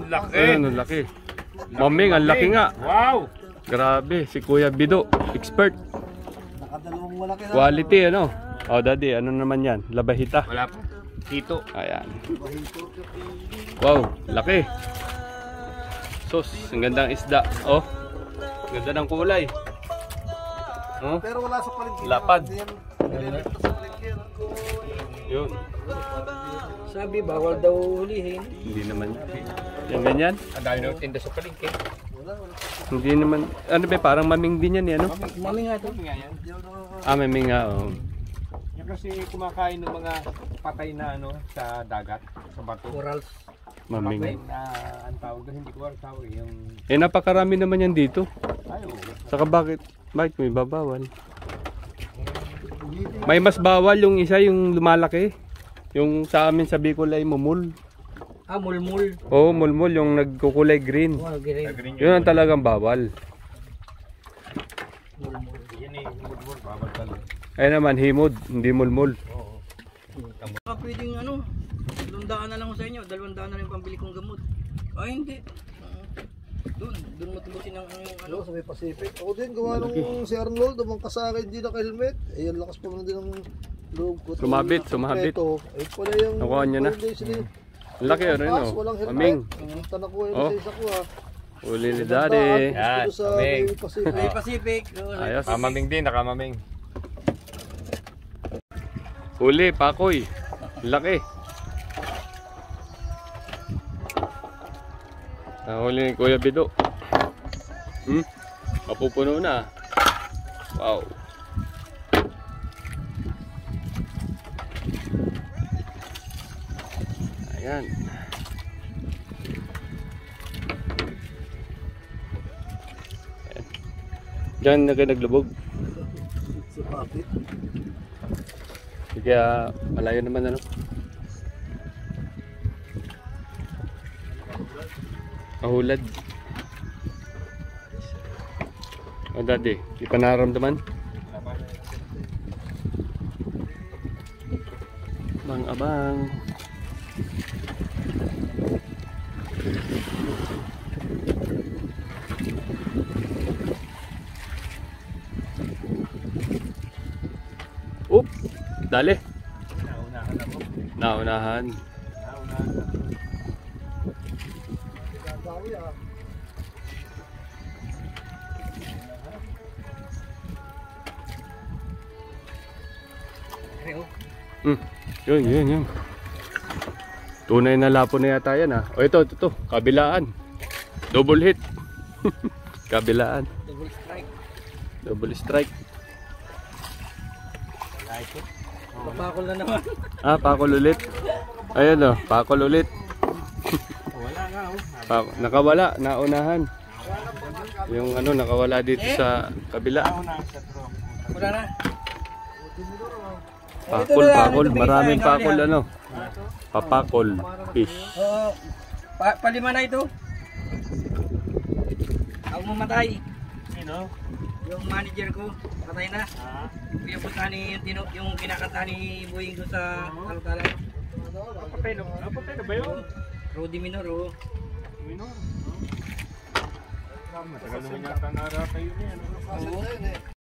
laki. Ano, laki. Maming, ang laki nga. Wow. Grabe, si Kuya Bido, expert. Nakadalawang malaki na. Quality, ano? Oh, daddy, ano naman yan? Labahita. Wala pa. Tito. Ayan. Wow, laki. Sus, ang gandang isda. Oh, ganda ng kulay. Oh, Pero wala sa palengke. lapad. Nililito sa palengke. Yun. Sabi, bawal daw hulihin. Hindi naman. Yan, ganyan. Ang dami na tinda sa palengke. Hindi naman. Ano ba, parang maming din yan, ano? Mami nga ito. Ah, maming nga, oh. Yan kasi kumakain ng mga patay na ano sa dagat, sa bato. Corals. Patay Maming. na ang tawag doon, hindi ko alam tawag yung Eh, napakarami naman yan dito. ayo. Saka bakit may babawal? May mas bawal yung isa, yung lumalaki. Yung sa amin sa Bicol ay mumul. Ah, mulmul. Oo, mulmul, yung nagkukulay green. Oh, green. Yun ang talagang bawal. Yan eh, mudmud, bawal talaga. Ay naman, himod, hindi mulmul. Baka pwedeng ano, 200 na lang sa inyo, 200 na lang yung pambili kong gamot. Ay, hindi. Doon mo tubusin ng ano. Sa may Pacific. Ako din, gawa nung si Arnold, umangka sa akin, hindi naka-helmet. Eh, ang lakas pa naman din ng loob ko. Sumabit. Ito, eh, pala yung... Nakuha niya na. Ang laki ano yun, Walang oh. helmet. Maming. Tanak ko yun Oh. sa isa ko, ha. Uli ni daddy. Yan, Sa Maming. may Pacific. May Pacific. Ayos. Kamaming din, nakamaming. Uli, pakoy. Laki. Nahuli ni Kuya Bido. Mapupuno na. Wow. Ayan. Diyan naglubog. Sa Papit. Kaya malayo naman ano. Mahulad. O daddy, di pa nararamdaman? Abang-abang. Oop! Dali! Naunahan ako. Naunahan. Naunahan ako. Gagawi, ha. Yun. Tunay na lapo na yata yan, ha. O ito. Kabilaan. Double hit. Kabilaan. Double strike. Double strike. Like it. Papakol na naman. Ah, pakol ulit. Ayan o, pakol ulit. Wala nga Nakawala, naunahan. Yung ano, nakawala dito sa kabila. Naunahan sa tro. Wala na. Pakol. Maraming pakol ano. Papakol fish. Oo. Palima na ito. Ako mamatay. Sino? Yung manager ko, patay na. Yung punta ni yung kinakanta ni Boying doon sa Alcala. Napatay na ba yun? Rudy Minoro. Matagal naman yata naratay yun yan. Oo.